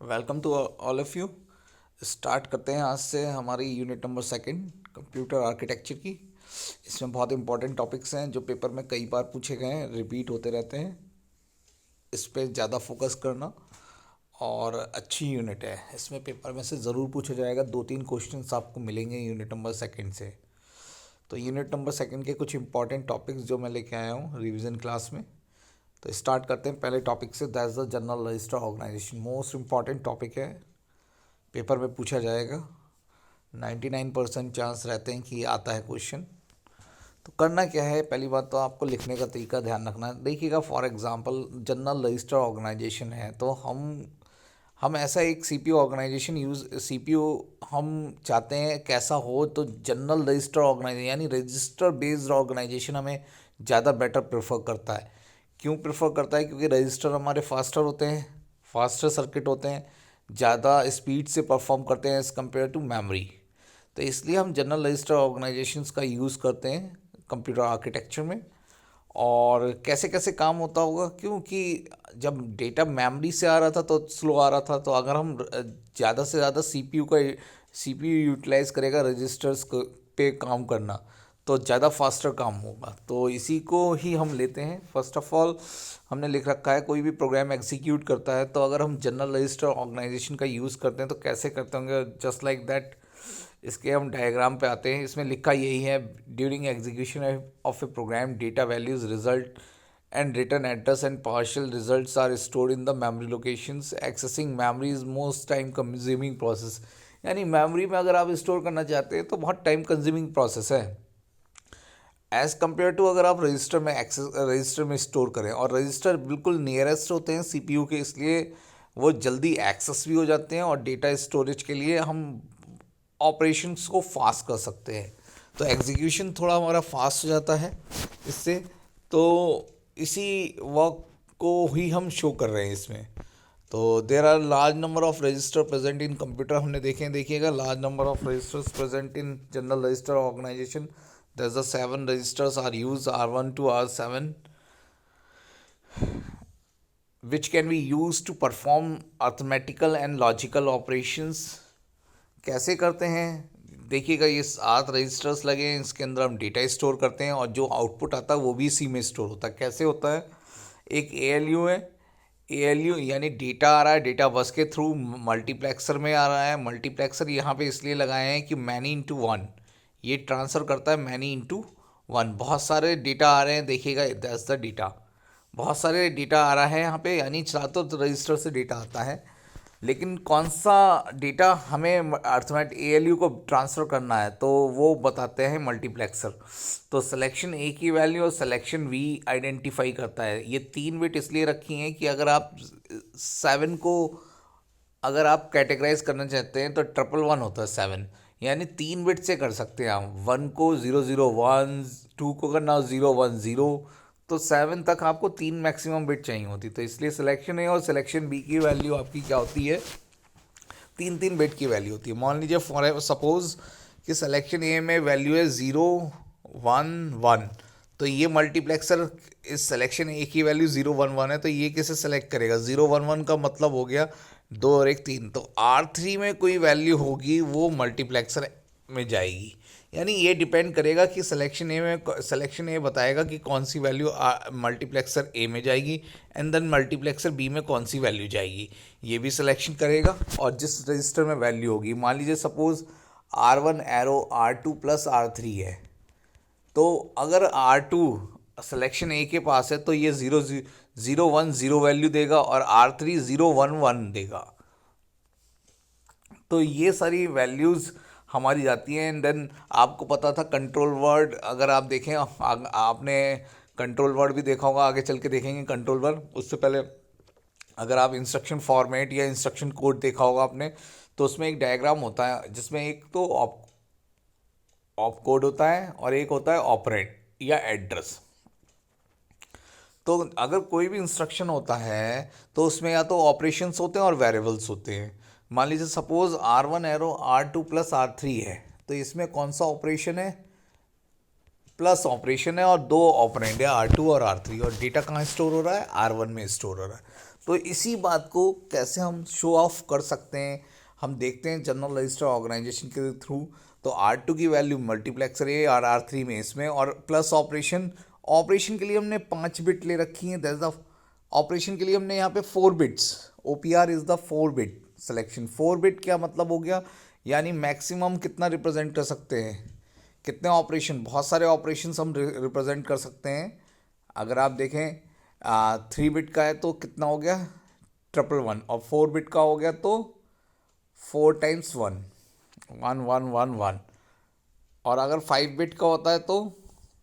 Welcome to all of you. Start करते हैं आज से हमारी unit number second computer architecture की। इसमें बहुत इंपॉर्टेंट टॉपिक्स हैं जो पेपर में कई बार पूछे गए हैं, रिपीट होते रहते हैं। इस पे ज़्यादा फोकस करना और अच्छी यूनिट है। इसमें पेपर में से ज़रूर पूछा जाएगा, 2-3 क्वेश्चंस आपको मिलेंगे यूनिट नंबर सेकंड से। तो यूनिट नंबर सेकंड के कुछ इंपॉर्टेंट टॉपिक्स जो मैं लेके आया हूँ रिवीजन क्लास में। तो स्टार्ट करते हैं पहले टॉपिक से, that's the general register organization. Most important topic है, पेपर में पूछा जाएगा। 99% चांस रहते हैं कि ये आता है क्वेश्चन। तो करना क्या है, पहली बात तो आपको लिखने का तरीका ध्यान रखना है। देखिएगा, for example general register organization है तो हम ऐसा एक सीपीयू ऑर्गेनाइजेशन सीपीयू हम चाहते हैं कैसा हो, तो जनरल रजिस्टर ऑर्गेनाइजेशन यानी रजिस्टर बेस्ड ऑर्गेनाइजेशन हमें ज़्यादा बेटर प्रेफर करता है। क्यों प्रेफर करता है? क्योंकि रजिस्टर हमारे फास्टर होते हैं, फास्टर सर्किट होते हैं, ज़्यादा स्पीड से परफॉर्म करते हैं एज़ कम्पेयर टू मेमोरी। तो इसलिए हम जनरल रजिस्टर ऑर्गेनाइजेशंस का यूज़ करते हैं कंप्यूटर आर्किटेक्चर में। और कैसे कैसे काम होता होगा, क्योंकि जब डेटा मेमोरी से आ रहा था तो स्लो आ रहा था, तो अगर हम ज़्यादा से ज़्यादा सीपीयू यूटिलाइज करेगा रजिस्टर्स पे काम करना, तो ज़्यादा फास्टर काम होगा। तो इसी को ही हम लेते हैं। फर्स्ट ऑफ ऑल हमने लिख रखा है, कोई भी प्रोग्राम एग्जीक्यूट करता है तो अगर हम जनरल रजिस्टर ऑर्गेनाइजेशन का यूज़ करते हैं तो कैसे करते होंगे, जस्ट लाइक दैट। इसके हम डायग्राम पे आते हैं। इसमें लिखा यही है, during execution of a program data values result and return address and partial results are stored in the memory locations. Accessing memory is most time consuming process. यानी मेमोरी में अगर आप स्टोर करना चाहते हैं तो बहुत टाइम कंज्यूमिंग प्रोसेस है, एज़ कम्पेयर टू अगर आप रजिस्टर में स्टोर करें। और रजिस्टर बिल्कुल नियरेस्ट होते हैं सीपीयू के, इसलिए वो जल्दी एक्सेस भी हो जाते हैं और डेटा स्टोरेज के लिए हम ऑपरेशंस को फास्ट कर सकते हैं। तो एग्जीक्यूशन थोड़ा हमारा फास्ट हो जाता है इससे। तो इसी वर्क को ही हम शो कर रहे हैं इसमें। तो there are large number of register present in computer, हमने देखिएगा large number of registers present in general register organization. there's the 7 registers are used, R1 to R7, which can be used to perform arithmetical and logical operations। कैसे करते हैं देखिएगा, ये 7 registers लगे हैं, इसके अंदर हम डेटा स्टोर करते हैं और जो आउटपुट आता है वो भी इसी में स्टोर होता है। कैसे होता है? एक एएलयू है, एएलयू यानी डेटा आ रहा है, डेटा बस के थ्रू मल्टीप्लेक्सर में आ रहा है। मल्टीप्लेक्सर यहाँ पे इसलिए लगाए हैं कि मैनी इंटू वन, ये ट्रांसफ़र करता है मैनी इंटू वन। बहुत सारे डेटा आ रहे हैं, देखिएगा दैट्स द डेटा, बहुत सारे डेटा आ रहा है यहाँ पे, यानी सातों रजिस्टर से डेटा आता है। लेकिन कौन सा डेटा हमें अर्थमेट एएलयू को ट्रांसफ़र करना है, तो वो बताते हैं मल्टीप्लेक्सर। तो सिलेक्शन ए की वैल्यू और सिलेक्शन वी आइडेंटिफाई करता है। ये 3 बिट इसलिए रखी हैं कि अगर आप 7 को अगर आप कैटेगराइज करना चाहते हैं तो 111 होता है 7, यानी 3 बिट से कर सकते हैं आप। 1 को 001, 2 को करना 010, तो 7 तक आपको 3 मैक्सिमम बिट चाहिए होती। तो इसलिए सिलेक्शन ए और सिलेक्शन बी की वैल्यू आपकी क्या होती है, 3 बिट की वैल्यू होती है। मान लीजिए फॉर सपोज कि सिलेक्शन ए में वैल्यू है 011, तो ये मल्टीप्लेक्सर इस सिलेक्शन ए की वैल्यू 011 है, तो ये किसे सेलेक्ट करेगा? 011 का मतलब हो गया 2 और 1 3, तो R3 में कोई वैल्यू होगी वो मल्टीप्लेक्सर में जाएगी। यानी ये डिपेंड करेगा कि सिलेक्शन ए बताएगा कि कौन सी वैल्यू मल्टीप्लेक्सर ए में जाएगी, एंड देन मल्टीप्लेक्सर बी में कौन सी वैल्यू जाएगी, ये भी सिलेक्शन करेगा। और जिस रजिस्टर में वैल्यू होगी, मान लीजिए suppose R1 arrow R2 plus R3 है, तो अगर R2 सिलेक्शन ए के पास है तो ये 010 वैल्यू देगा और R3 011 देगा। तो ये सारी वैल्यूज़ हमारी जाती हैं। एंड देन आपको पता था कंट्रोल वर्ड, अगर आप देखें आपने कंट्रोल वर्ड भी देखा होगा, आगे चल के देखेंगे कंट्रोल वर्ड। उससे पहले अगर आप इंस्ट्रक्शन फॉर्मेट या इंस्ट्रक्शन कोड देखा होगा आपने, तो उसमें एक डायग्राम होता है जिसमें एक तो ऑप कोड होता है और एक होता है ऑपरेंड या एड्रेस। तो अगर कोई भी इंस्ट्रक्शन होता है तो उसमें या तो ऑपरेशंस होते हैं और वेरिएबल्स होते हैं। मान लीजिए suppose R1 arrow R2 plus R3 है, तो इसमें कौन सा ऑपरेशन है? प्लस ऑपरेशन है और 2 ऑपरेंड है R2 और R3, और डेटा कहाँ स्टोर हो रहा है? R1 में स्टोर हो रहा है। तो इसी बात को कैसे हम शो ऑफ कर सकते हैं, हम देखते हैं जनरल रजिस्टर ऑर्गेनाइजेशन के थ्रू। तो R2 की वैल्यू मल्टीप्लेक्सर ए और R3 में इसमें, और प्लस ऑपरेशन, ऑपरेशन के लिए हमने 5 बिट ले रखी हैं। दैट्स द ऑपरेशन के लिए हमने यहाँ पे 4 bits, OPR is the 4 bit selection. 4 bit क्या मतलब हो गया, यानी मैक्सिमम कितना रिप्रेजेंट कर सकते हैं, कितने ऑपरेशन, बहुत सारे ऑपरेशन हम रिप्रेजेंट कर सकते हैं। अगर आप देखें 3 बिट का है तो कितना हो गया 111, और 4 बिट का हो गया तो 4 टाइम्स 1, 1 1 1 1, और अगर 5 बिट का होता है तो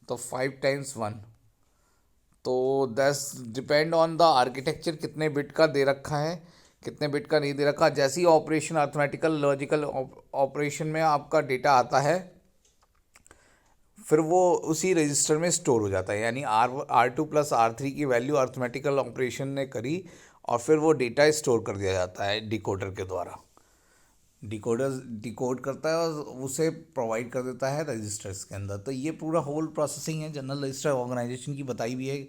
5 टाइम्स 1। तो that's depend on the architecture, कितने बिट का दे रखा है, कितने बिट का नहीं दे रखा। जैसे ही ऑपरेशन अर्थमेटिकल लॉजिकल ऑपरेशन में आपका डेटा आता है, फिर वो उसी रजिस्टर में स्टोर हो जाता है। यानी R2 प्लस R3 की वैल्यू अर्थमेटिकल ऑपरेशन ने करी और फिर वो डेटा स्टोर कर दिया जाता है डिकोडर के द्वारा। डिकोडर डिकोड करता है और उसे प्रोवाइड कर देता है रजिस्टर्स के अंदर। तो ये पूरा होल प्रोसेसिंग है जनरल रजिस्टर ऑर्गेनाइजेशन की, बताई भी है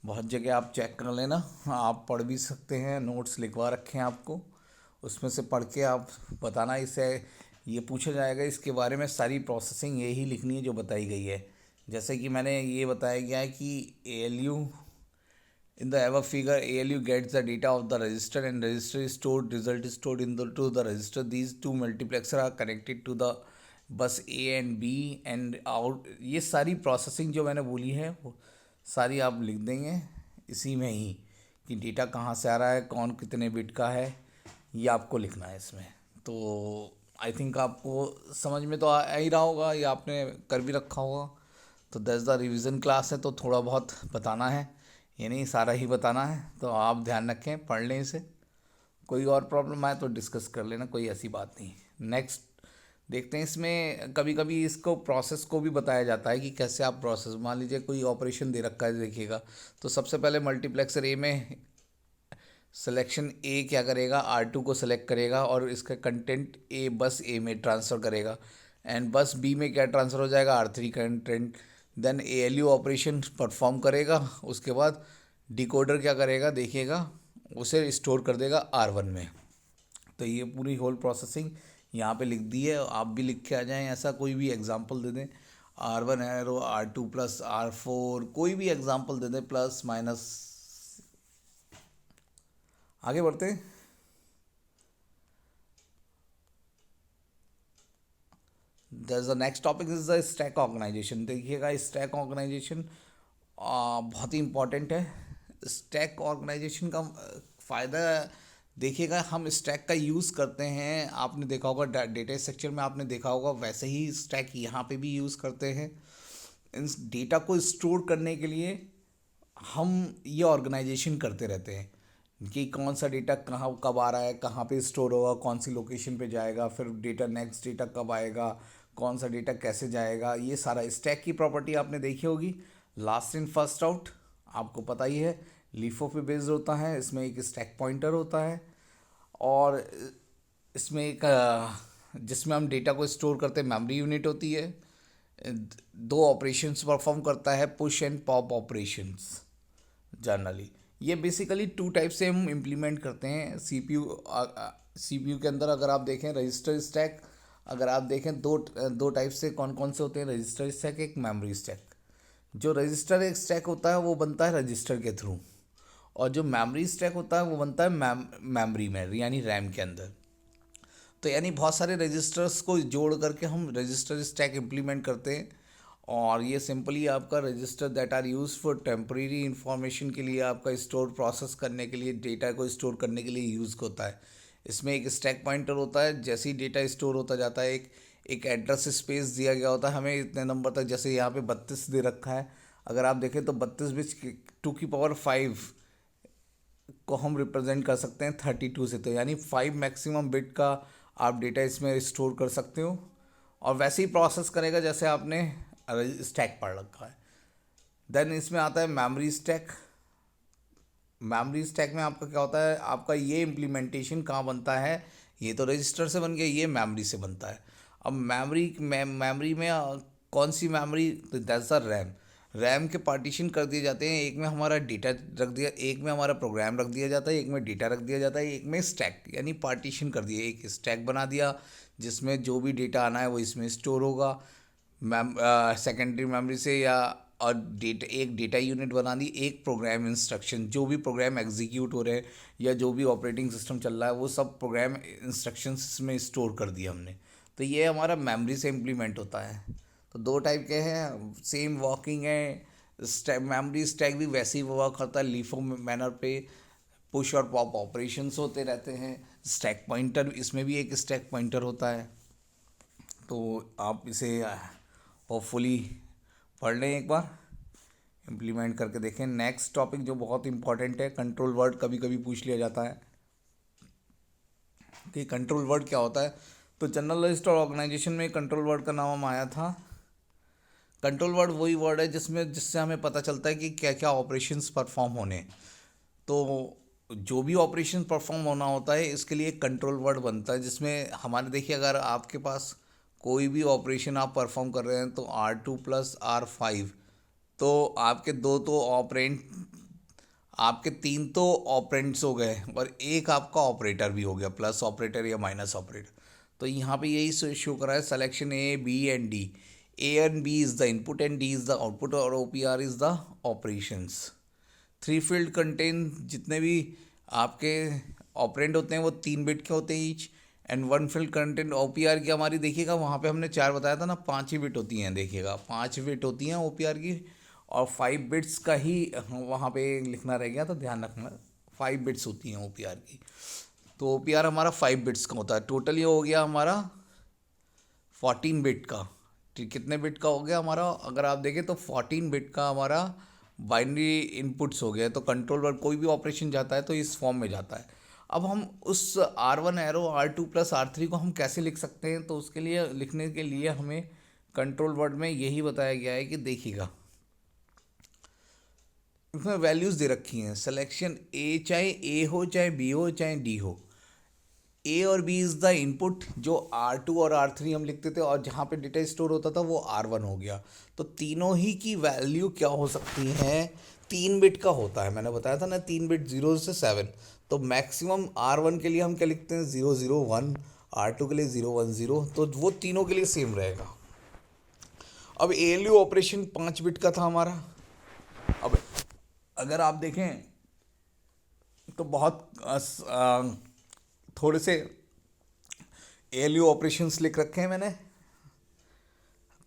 बहुत जगह, आप चेक कर लेना, आप पढ़ भी सकते हैं, नोट्स लिखवा रखे हैं आपको, उसमें से पढ़ के आप बताना। इससे ये पूछा जाएगा इसके बारे में, सारी प्रोसेसिंग यही लिखनी है जो बताई गई है। जैसे कि मैंने ये बताया गया है कि ALU, in the above figure, ALU gets the data of the register and register is stored, result is stored to the register. These two multiplexer are connected to the bus A and B and out। ये सारी processing जो मैंने बोली है वो सारी आप लिख देंगे इसी में ही, कि डेटा कहाँ से आ रहा है, कौन कितने बिट का है, ये आपको लिखना है इसमें। तो आई थिंक आपको समझ में तो आ ही रहा होगा, या आपने कर भी रखा होगा। तो दैट्स द रिवीजन क्लास है, तो थोड़ा बहुत बताना है, ये नहीं सारा ही बताना है। तो आप ध्यान रखें, पढ़ लें इसे, कोई और प्रॉब्लम आए तो डिस्कस कर लेना, कोई ऐसी बात नहीं। नेक्स्ट देखते हैं, इसमें कभी कभी इसको प्रोसेस को भी बताया जाता है कि कैसे आप प्रोसेस, मान लीजिए कोई ऑपरेशन दे रखा है, देखिएगा तो सबसे पहले मल्टीप्लेक्सर ए में सिलेक्शन ए क्या करेगा, R2 को सिलेक्ट करेगा और इसका कंटेंट ए बस ए में ट्रांसफ़र करेगा, एंड बस बी में क्या ट्रांसफ़र हो जाएगा, R3 content. Then ALU operation perform करेगा, उसके बाद डिकोडर क्या करेगा, देखिएगा उसे स्टोर कर देगा R1 में। तो ये पूरी होल प्रोसेसिंग यहाँ पे लिख दी है, आप भी लिख के आ जाएं, ऐसा कोई भी एग्जांपल दे दें, R1 arrow R2 plus R4, कोई भी एग्जांपल दे दें, प्लस माइनस। आगे बढ़ते हैं। The next topic is the stack organization. देखिएगा स्टैक ऑर्गेनाइजेशन बहुत ही इंपॉर्टेंट है। स्टैक ऑर्गेनाइजेशन का फ़ायदा देखिएगा, हम स्टैक का यूज़ करते हैं, आपने देखा होगा डेटा स्ट्रक्चर में, आपने देखा होगा वैसे ही स्टैक यहाँ पे भी यूज़ करते हैं। इन डेटा को स्टोर करने के लिए हम ये ऑर्गेनाइजेशन करते रहते हैं कि कौन सा डेटा कहाँ कब आ रहा है, कहाँ पे स्टोर होगा, कौन सी लोकेशन पे जाएगा, फिर डेटा नेक्स्ट डेटा कब आएगा, कौन सा डेटा कैसे जाएगा, ये सारा स्टैक की प्रॉपर्टी आपने देखी होगी। लास्ट इन फर्स्ट आउट आपको पता ही है, लीफो पे बेस्ड होता है, इसमें एक स्टैक पॉइंटर होता है, और इसमें एक जिसमें हम डेटा को स्टोर करते हैं मेमोरी यूनिट होती है। दो ऑपरेशंस परफॉर्म करता है, push and pop operations generally. ये बेसिकली 2 टाइप से हम इम्प्लीमेंट करते हैं CPU के अंदर। अगर आप देखें रजिस्टर स्टैक, अगर आप देखें दो टाइप से कौन कौन से होते हैं, रजिस्टर स्टैक, एक मेमोरी स्टैक। जो रजिस्टर एक स्टैक होता है वो बनता है रजिस्टर के थ्रू, और जो मेमोरी स्टैक होता है वो बनता है मेमोरी में, यानी रैम के अंदर। तो यानी बहुत सारे रजिस्टर्स को जोड़ करके हम रजिस्टर स्टैक इम्प्लीमेंट करते हैं, और ये सिंपली आपका register that are use for temporary information के लिए, आपका स्टोर प्रोसेस करने के लिए, डेटा को स्टोर करने के लिए यूज़ होता है। इसमें एक स्टैक पॉइंटर होता है, जैसे ही डेटा स्टोर होता जाता है एक एड्रेस स्पेस दिया गया होता है हमें इतने नंबर तक। जैसे यहाँ पे 32 दे रखा है, अगर आप देखें तो 32 बिच 2⁵ को हम रिप्रेजेंट कर सकते हैं 32 से। तो यानी 5 मैक्सिमम बिट का आप डेटा इसमें स्टोर कर सकते हो, और वैसे ही प्रोसेस करेगा जैसे आपने स्टैक पढ़ रखा है। देन इसमें आता है मेमोरी स्टैक। मेमोरी स्टैक में आपका क्या होता है, आपका ये इम्प्लीमेंटेशन कहाँ बनता है, ये तो रजिस्टर से बन गया, ये मेमोरी से बनता है। अब मेमोरी में कौन सी memory, that's the RAM. RAM के पार्टीशन कर दिए जाते हैं, एक में हमारा डेटा रख दिया, एक में हमारा प्रोग्राम रख दिया जाता है, एक में डेटा रख दिया जाता है, एक में स्टैक, यानी पार्टीशन कर दिया, एक स्टैक बना दिया जिसमें जो भी डेटा आना है वो इसमें स्टोर होगा सेकेंडरी मेमोरी से, या और डेटा एक डेटा यूनिट बना दी, एक प्रोग्राम इंस्ट्रक्शन, जो भी प्रोग्राम एग्जीक्यूट हो रहे हैं या जो भी ऑपरेटिंग सिस्टम चल रहा है वो सब प्रोग्राम इंस्ट्रक्शंस में स्टोर कर दिया हमने। तो ये हमारा मेमोरी से इम्प्लीमेंट होता है। तो दो टाइप के हैं, सेम वर्किंग है। मेमोरी स्टैक भी वैसे ही वर्क करता है, लीफो मैनर पे पुश और पॉप ऑपरेशंस होते रहते हैं। स्टैक पॉइंटर, इसमें भी एक स्टैक पॉइंटर होता है। तो आप इसे होपफुली पढ़ लें, एक बार इम्प्लीमेंट करके देखें। नेक्स्ट टॉपिक जो बहुत इंपॉर्टेंट है, कंट्रोल वर्ड कभी कभी पूछ लिया जाता है कि कंट्रोल वर्ड क्या होता है। तो जनरल रजिस्टर ऑर्गेनाइजेशन में कंट्रोल वर्ड का नाम आया था। कंट्रोल वर्ड वही वर्ड है जिससे हमें पता चलता है कि क्या क्या ऑपरेशंस परफॉर्म होने। तो जो भी ऑपरेशन परफॉर्म होना होता है इसके लिए एक कंट्रोल वर्ड बनता है, जिसमें हमारे देखिए अगर आपके पास कोई भी ऑपरेशन आप परफॉर्म कर रहे हैं तो R2+R5, तो आपके दो तो ऑपरेंट, आपके तीन तो ऑपरेंट्स हो गए और एक आपका ऑपरेटर भी हो गया, प्लस ऑपरेटर या माइनस ऑपरेटर। तो यहाँ पे यही शो कर रहा है, selection A B and D, A and B is the input and D is the output और OPR is the operations. 3 field contain, जितने भी आपके ऑपरेंड होते हैं वो 3 बिट के होते हैं each, and 1 field content OPR की हमारी देखिएगा वहाँ पे हमने 4 बताया था ना, 5 ही बिट होती हैं, देखिएगा 5 बिट होती हैं OPR की, और 5 बिट्स का ही वहाँ पे लिखना रह गया, तो ध्यान रखना 5 बिट्स होती हैं OPR की। तो OPR हमारा 5 बिट्स का होता है। टोटल ये हो गया हमारा 14 बिट का। कितने बिट का हो गया हमारा, अगर आप देखें तो 14 बिट का हमारा बाइनरी इनपुट्स हो गया। तो कंट्रोल वर्ड कोई भी ऑपरेशन जाता है तो इस फॉर्म में जाता है। अब हम उस R1 एरो R2+R3 को हम कैसे लिख सकते हैं, तो उसके लिए लिखने के लिए हमें कंट्रोल वर्ड में यही बताया गया है कि देखिएगा इसमें वैल्यूज़ दे रखी हैं। सिलेक्शन ए, चाहे ए हो चाहे बी हो चाहे डी हो, ए और बी इज़ द इनपुट, जो R2 और R3 हम लिखते थे, और जहाँ पे डेटा स्टोर होता था वो R1 हो गया। तो तीनों ही की वैल्यू क्या हो सकती है, 3 बिट का होता है। मैंने बताया था ना 3 बिट 0 से 7। तो मैक्सिमम R1 के लिए हम क्या लिखते हैं 001, R2 के लिए 010, तो वो तीनों के लिए सेम रहेगा। अब ALU ऑपरेशन 5 बिट का था हमारा। अब अगर आप देखें तो बहुत थोड़े से ALU ऑपरेशंस लिख रखे हैं मैंने,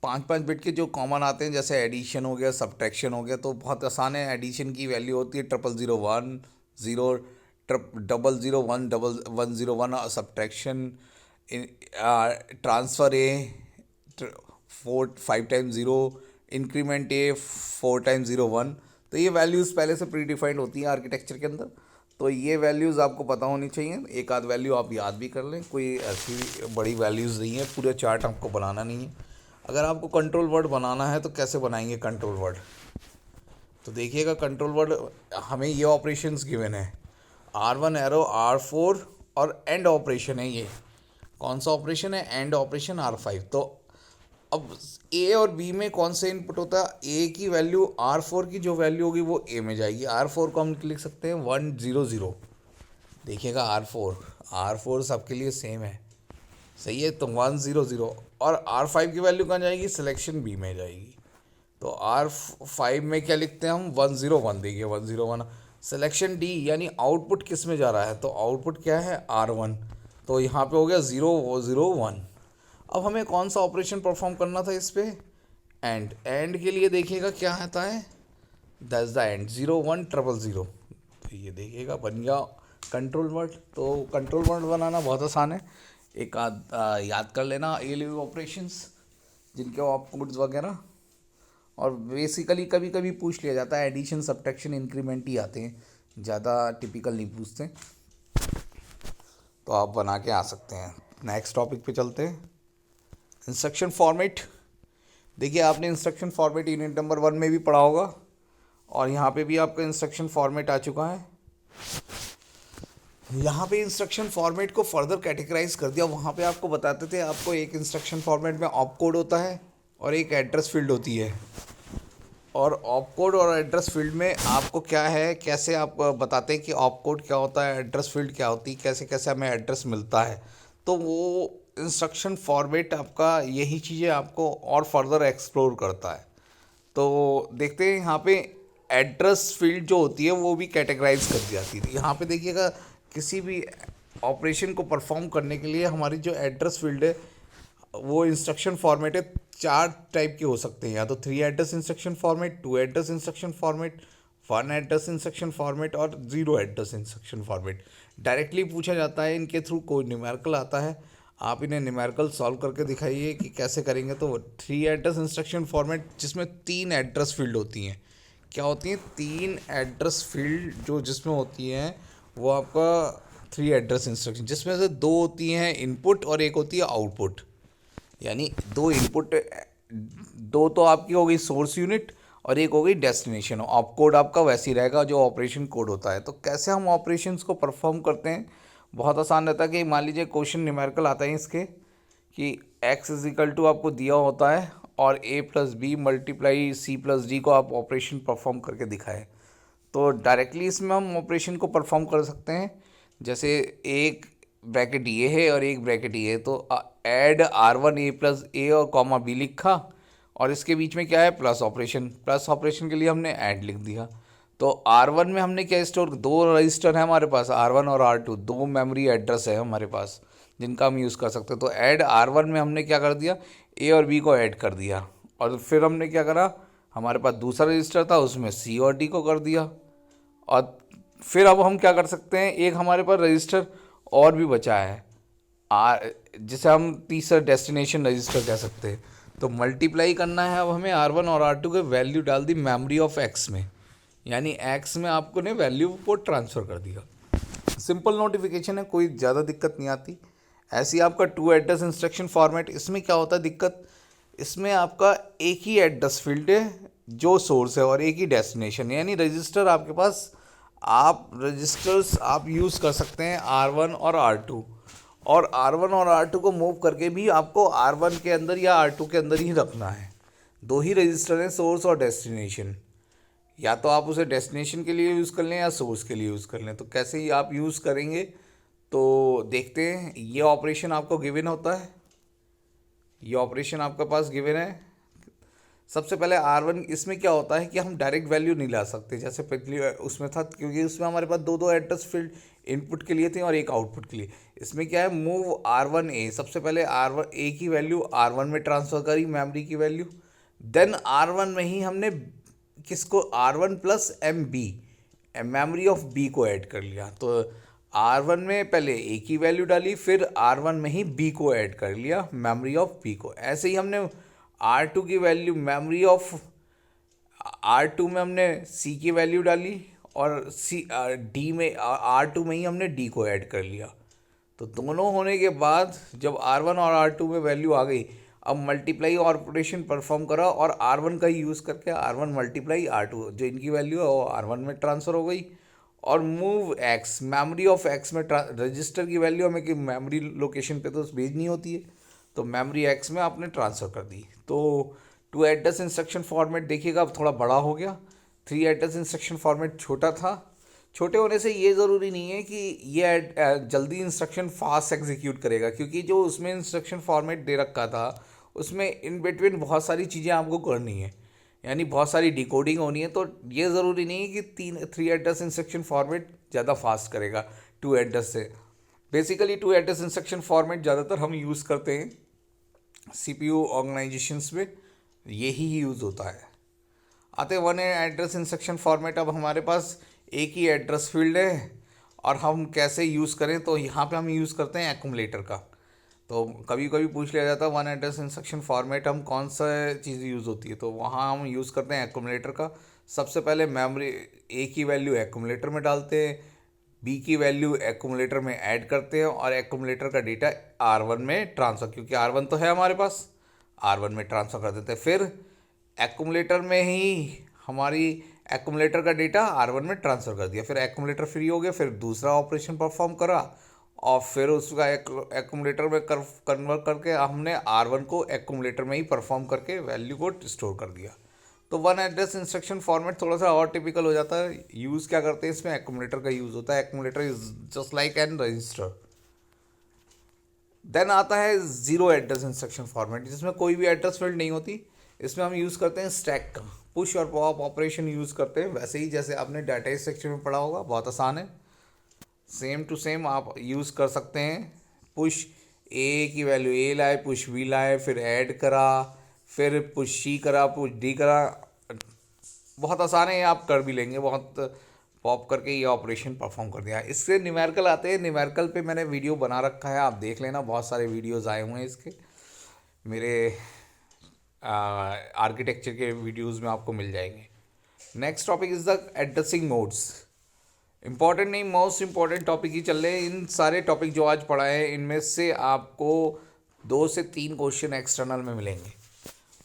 5 बिट के जो कॉमन आते हैं, जैसे एडिशन हो गया, सब्ट्रैक्शन हो गया। तो बहुत आसान है, एडिशन की वैल्यू होती है 0001 0, 001 101, और subtraction transfer A 5 times 0, increment A 4 times 01। तो ये वैल्यूज़ पहले से प्री डिफाइंड होती हैं आर्किटेक्चर के अंदर। तो ये वैल्यूज़ आपको पता होनी चाहिए, एक आध वैल्यू आप याद भी कर लें, कोई ऐसी बड़ी वैल्यूज़ नहीं है, पूरा चार्ट आपको बनाना नहीं है। अगर आपको कंट्रोल वर्ड बनाना है तो कैसे बनाएंगे कंट्रोल वर्ड, तो देखिएगा कंट्रोल वर्ड हमें ये ऑपरेशंस गिवन है, R1 एरो R4 और एंड ऑपरेशन है। ये कौन सा ऑपरेशन है, एंड ऑपरेशन R5। तो अब A और B में कौन सा इनपुट होता है, A की वैल्यू R4 की जो वैल्यू होगी वो A में जाएगी। R4 को हम लिख सकते हैं 100। देखिएगा R4 सबके लिए सेम है, सही है, तो 100। और R5 की वैल्यू कहाँ जाएगी, सिलेक्शन B में जाएगी। तो R5 में क्या लिखते हैं हम 101, देखिए 101। सिलेक्शन D यानी आउटपुट किस में जा रहा है, तो आउटपुट क्या है R1, तो यहाँ पे हो गया 001। अब हमें कौन सा ऑपरेशन परफॉर्म करना था इस पे, एंड के लिए देखिएगा क्या आता है, दैट्स द एंड 0100। तो ये देखिएगा बन गया कंट्रोल वर्ड। तो कंट्रोल वर्ड बनाना बहुत आसान है, एक आध याद कर लेना ALU ऑपरेशंस जिनके ऑपकोड्स वगैरह। और बेसिकली कभी कभी पूछ लिया जाता है, एडिशन सब्ट्रैक्शन इंक्रीमेंट ही आते हैं, ज़्यादा टिपिकल नहीं पूछते, तो आप बना के आ सकते हैं। नेक्स्ट टॉपिक पे चलते हैं, इंस्ट्रक्शन फॉर्मेट। देखिए आपने इंस्ट्रक्शन फॉर्मेट यूनिट नंबर 1 में भी पढ़ा होगा, और यहाँ पे भी आपका इंस्ट्रक्शन फॉर्मेट आ चुका है। यहाँ पे इंस्ट्रक्शन फॉर्मेट को फर्दर कैटेगराइज कर दिया। वहाँ पे आपको बताते थे, आपको एक इंस्ट्रक्शन फॉर्मेट में ऑप कोड होता है और एक एड्रेस फील्ड होती है। और ऑप कोड और एड्रेस फील्ड में आपको क्या है, कैसे आप बताते हैं कि ऑप कोड क्या होता है, एड्रेस फील्ड क्या होती है, कैसे कैसे हमें एड्रेस मिलता है। तो वो इंस्ट्रक्शन फॉर्मेट आपका यही चीज़ें आपको और फर्दर एक्सप्लोर करता है। तो देखते हैं यहाँ पे एड्रेस फील्ड जो होती है वो भी कैटेगराइज कर दी जाती है। यहाँ पे देखिएगा, किसी भी ऑपरेशन को परफॉर्म करने के लिए हमारी जो एड्रेस फील्ड है वो इंस्ट्रक्शन फॉर्मेट है, 4 टाइप के हो सकते हैं, या तो 3 address instruction format, 2 address instruction format, 1 address instruction format और 0 एड्रेस इंस्ट्रक्शन फॉर्मेट। डायरेक्टली पूछा जाता है इनके थ्रू, कोई न्यूमेरिकल आता है, आप इन्हें न्यूमेरिकल सॉल्व करके दिखाइए कि कैसे करेंगे। तो 3 एड्रेस इंस्ट्रक्शन फॉर्मेट जिसमें 3 एड्रेस फील्ड होती हैं। क्या होती हैं? 3 एड्रेस फील्ड जो जिसमें होती हैं वो आपका 3 एड्रेस इंस्ट्रक्शन, जिसमें से 2 होती हैं इनपुट और एक होती है आउटपुट। यानी 2 इनपुट, 2 तो आपकी हो गई सोर्स यूनिट और एक हो गई डेस्टिनेशन। ऑप कोड आपका वैसे ही रहेगा जो ऑपरेशन कोड होता है। तो कैसे हम ऑपरेशंस को परफॉर्म करते हैं, बहुत आसान रहता है कि मान लीजिए क्वेश्चन न्यूमेरिकल आता है इसके कि x इज इक्वल टू आपको दिया होता है और a plus B multiply C plus D को आप ऑपरेशन परफॉर्म करके दिखाएं। तो डायरेक्टली इसमें हम ऑपरेशन को परफॉर्म कर सकते हैं। जैसे एक ब्रैकेट ये है और एक ब्रैकेट ये है, तो ऐड R1 a प्लस ए और कॉमा बी लिखा और इसके बीच में क्या है, प्लस ऑपरेशन। प्लस ऑपरेशन के लिए हमने ऐड लिख दिया। तो R1 में हमने क्या स्टोर, 2 रजिस्टर है हमारे पास, R1 और R2, 2 मेमोरी एड्रेस है हमारे पास जिनका हम यूज़ कर सकते हैं। तो ऐड R1 में हमने क्या कर दिया, ए और बी को ऐड कर दिया और फिर हमने क्या करा, हमारे पास दूसरा रजिस्टर था उसमें सी और डी को कर दिया। और फिर अब हम क्या कर सकते हैं, एक हमारे पास रजिस्टर और भी बचा है जिसे हम तीसरा डेस्टिनेशन रजिस्टर कह सकते हैं। तो मल्टीप्लाई करना है अब हमें R1 और R2 के वैल्यू डाल दी मेमोरी ऑफ X में, यानी X में आपको ने वैल्यू को ट्रांसफ़र कर दिया। सिंपल नोटिफिकेशन है, कोई ज़्यादा दिक्कत नहीं आती। ऐसी आपका 2 एड्रेस इंस्ट्रक्शन फॉर्मेट, इसमें क्या होता है दिक्कत, इसमें आपका एक ही एड्रेस फील्ड है जो सोर्स है और एक ही डेस्टिनेशन है। यानी रजिस्टर आपके पास, आप रजिस्टर्स आप यूज़ कर सकते हैं R1 और R2, और R1 और R2 को मूव करके भी आपको R1 के अंदर या R2 के अंदर ही रखना है। 2 ही रजिस्टर हैं, सोर्स और डेस्टिनेशन। या तो आप उसे डेस्टिनेशन के लिए यूज़ कर लें या सोर्स के लिए यूज़ कर लें। तो कैसे ही आप यूज़ करेंगे तो देखते हैं। ये ऑपरेशन आपको गिवन होता है, ये ऑपरेशन आपके पास गिवन है। सबसे पहले R1, इसमें क्या होता है कि हम डायरेक्ट वैल्यू नहीं ला सकते जैसे पिछली उसमें था, क्योंकि उसमें हमारे पास 2 एड्रेस फील्ड इनपुट के लिए थे और एक आउटपुट के लिए। इसमें क्या है, मूव R1 A, सबसे पहले R1 A की वैल्यू R1 में ट्रांसफ़र करी, मेमोरी की वैल्यू। देन R1 में ही हमने किसको, R1 plus MB, memory of B को ऐड कर लिया। तो R1 में पहले A की वैल्यू डाली, फिर R1 में ही B को ऐड कर लिया, मेमोरी ऑफ B को। ऐसे ही हमने R2 की वैल्यू, मेमोरी ऑफ R2 में हमने C की वैल्यू डाली और D में R2 में ही हमने D को ऐड कर लिया। तो दोनों होने के बाद जब R1 और R2 में वैल्यू आ गई, अब मल्टीप्लाई ऑपरेशन परफॉर्म करा और R1 का यूज़ करके R1 मल्टीप्लाई R2, जो इनकी वैल्यू है वो R1 में ट्रांसफ़र हो गई। और move X, memory of X में रजिस्टर की वैल्यू हमें कि मेमोरी लोकेशन पे तो भेजनी होती है, तो मेमोरी X में आपने ट्रांसफ़र कर दी। तो 2 एड्रेस इंस्ट्रक्शन फॉर्मेट देखिएगा अब थोड़ा बड़ा हो गया। 3 एड्रेस इंस्ट्रक्शन फॉर्मेट छोटा था। छोटे होने से ये ज़रूरी नहीं है कि ये जल्दी इंस्ट्रक्शन फास्ट एग्जीक्यूट करेगा, क्योंकि जो उसमें इंस्ट्रक्शन फॉर्मेट दे रखा था उसमें इन बिटवीन बहुत सारी चीज़ें आपको करनी है, यानी बहुत सारी डिकोडिंग होनी है। तो ये ज़रूरी नहीं है कि 3 एड्रेस इंस्ट्रक्शन फॉर्मेट ज़्यादा फास्ट करेगा 2 एड्रेस से। बेसिकली 2 एड्रेस इंस्ट्रक्शन फॉर्मेट ज़्यादातर हम यूज़ करते हैं CPU ऑर्गेनाइजेशंस में, यही यूज़ होता है। आते 1 एड्रेस इंस्ट्रक्शन फॉर्मेट, अब हमारे पास एक ही एड्रेस फील्ड है और हम कैसे यूज़ करें, तो यहाँ पे हम यूज़ करते हैं एक्यूमुलेटर का। तो कभी कभी पूछ लिया जाता है 1 एड्रेस इंस्ट्रक्शन फॉर्मेट हम कौन सा चीज़ यूज़ होती है, तो वहाँ हम यूज़ करते हैं एक्यूमुलेटर का। सबसे पहले मेमोरी A की वैल्यू एक्यूमुलेटर में डालते हैं, B की वैल्यू एक्यूमुलेटर में ऐड करते हैं और एक्यूमुलेटर का डेटा R1 में ट्रांसफ़र, क्योंकि R1 तो है हमारे पास, R1 में ट्रांसफ़र कर देते हैं। फिर एक्यूमुलेटर में ही हमारी एक्यूमुलेटर का डेटा R1 में ट्रांसफ़र कर दिया, फिर एक्यूमुलेटर फ्री हो गया, फिर दूसरा ऑपरेशन परफॉर्म करा और फिर उसका एक्यूमुलेटर में कन्वर्ट करके हमने R1 को एक्यूमुलेटर में ही परफॉर्म करके वैल्यू को स्टोर कर दिया। तो वन एड्रेस इंस्ट्रक्शन फॉर्मेट थोड़ा सा और टिपिकल हो जाता है। यूज़ क्या करते हैं इसमें, एक्यूमुलेटर का यूज़ होता है। Accumulator is just like an register. Then आता है जीरो एड्रेस इंस्ट्रक्शन फॉर्मेट, जिसमें कोई भी एड्रेस फील्ड नहीं होती। इसमें हम यूज़ करते हैं स्टैक का, पुश और पॉप ऑपरेशन यूज़ करते हैं, वैसे ही जैसे आपने डाटा सेक्शन में पढ़ा होगा। बहुत आसान है, सेम टू सेम आप यूज़ कर सकते हैं। पुश ए की वैल्यू ए लाए, पुश बी लाए, फिर ऐड करा, फिर पुश सी करा, पुश डी करा। बहुत आसान है, ये आप कर भी लेंगे। बहुत पॉप करके ये ऑपरेशन परफॉर्म कर दिया। इससे न्यूमेरिकल आते हैं, न्यूमेरिकल पे मैंने वीडियो बना रखा है, आप देख लेना। बहुत सारे वीडियोस आए हुए हैं इसके, मेरे आर्किटेक्चर के वीडियोस में आपको मिल जाएंगे। Next topic is the addressing modes. Important नहीं, मोस्ट इंपॉर्टेंट टॉपिक ही चल रहे हैं। इन सारे टॉपिक जो आज पढ़ाए हैं, इनमें से आपको 2 से 3 क्वेश्चन एक्सटर्नल में मिलेंगे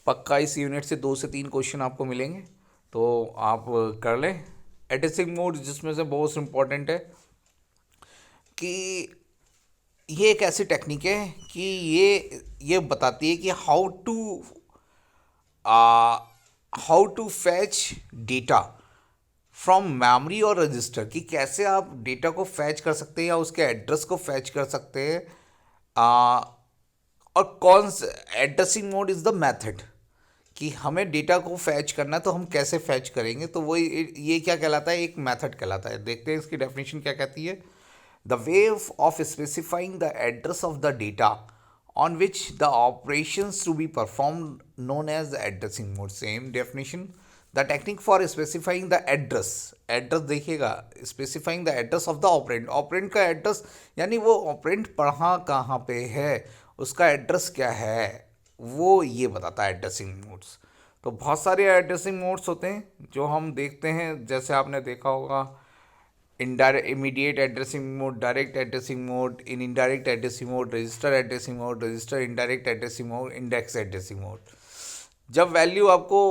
पक्का। इस यूनिट से 2 से 3 क्वेश्चन आपको मिलेंगे, तो आप कर लें। एड्रेसिंग मोड जिसमें से बहुत इंपॉर्टेंट है कि ये एक ऐसी टेक्निक है कि ये बताती है कि how to fetch data from memory और रजिस्टर, कि कैसे आप डेटा को फैच कर सकते हैं या उसके एड्रेस को फैच कर सकते हैं। और कौन सा addressing mode is the method, कि हमें डेटा को फैच करना है तो हम कैसे फैच करेंगे। तो वो ये क्या कहलाता है, एक मेथड कहलाता है। देखते हैं इसकी डेफिनेशन क्या कहती है। The way of specifying the address of the data on which the operations to be perform known as the addressing mode. Same definition. The technique for specifying the address, address देखिएगा, specifying the address of the operand, operand का address, यानी वो operand पढ़ा कहाँ पे है, उसका address क्या है, वो ये बताता है एड्रेसिंग मोड्स। तो बहुत सारे एड्रेसिंग मोड्स होते हैं जो हम देखते हैं, जैसे आपने देखा होगा indirect immediate addressing mode, direct addressing mode, in indirect addressing mode, register addressing mode, register indirect addressing mode, index addressing mode. जब वैल्यू आपको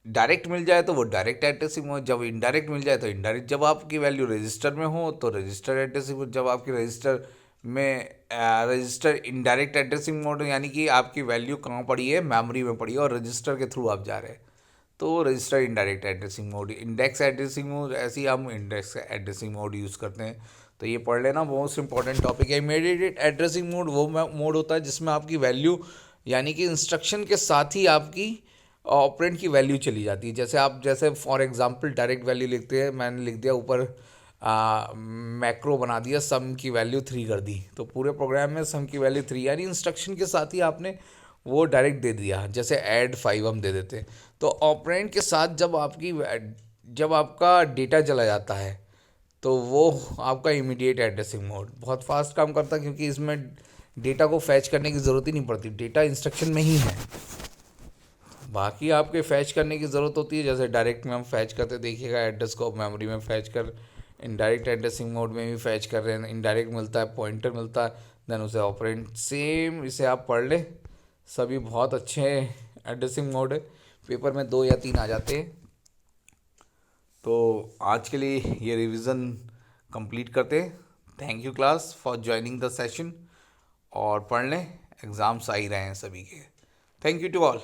डायरेक्ट मिल जाए तो वो डायरेक्ट एड्रेसिंग मोड, जब इनडायरेक्ट मिल जाए तो इनडायरेक्ट। जब आपकी वैल्यू रजिस्टर में हो तो रजिस्टर एड्रेसिंग मोड, जब आपकी रजिस्टर में रजिस्टर इनडायरेक्ट एड्रेसिंग मोड, यानी कि आपकी वैल्यू कहाँ पड़ी है, मेमोरी में पड़ी है और रजिस्टर के थ्रू आप जा रहे हैं, तो register indirect addressing mode. Index addressing mode, ऐसे ही हम इंडेक्स एड्रेसिंग मोड यूज़ करते हैं। तो ये पढ़ लेना, मोस्ट इंपॉर्टेंट टॉपिक है। इमीडिएट एड्रेसिंग मोड वो मोड होता है जिसमें आपकी वैल्यू, यानी कि इंस्ट्रक्शन के साथ ही आपकी ऑपरेंड की वैल्यू चली जाती है। जैसे फॉर एग्जांपल डायरेक्ट वैल्यू लिखते हैं, मैंने लिख दिया ऊपर मैक्रो बना दिया, सम की वैल्यू 3 कर दी, तो पूरे प्रोग्राम में सम की वैल्यू 3, यानी इंस्ट्रक्शन के साथ ही आपने वो डायरेक्ट दे दिया। जैसे ऐड 5 हम दे देते हैं, तो ऑपरेंड के साथ जब आपका डेटा चला जाता है तो वो आपका इमीडिएट एड्रेसिंग मोड बहुत फास्ट काम करता है, क्योंकि इसमें डेटा को फैच करने की ज़रूरत ही नहीं पड़ती, डेटा इंस्ट्रक्शन में ही है। बाकी आपके फैच करने की ज़रूरत होती है, जैसे डायरेक्ट में हम फैच करते देखिएगा एड्रेस को मेमोरी में फैच कर, इनडायरेक्ट एड्रेसिंग मोड में भी फैच कर रहे हैं, इनडायरेक्ट मिलता है, पॉइंटर मिलता है, देन उसे ऑपरेंड। सेम इसे आप पढ़ लें, सभी बहुत अच्छे एड्रेसिंग मोड है, पेपर में 2 या 3 आ जाते हैं। तो आज के लिए ये रिवीजन कंप्लीट करते हैं। Thank you class for joining the session, और पढ़ लें, एग्ज़ाम्स आ ही रहे हैं सभी के। Thank you to all.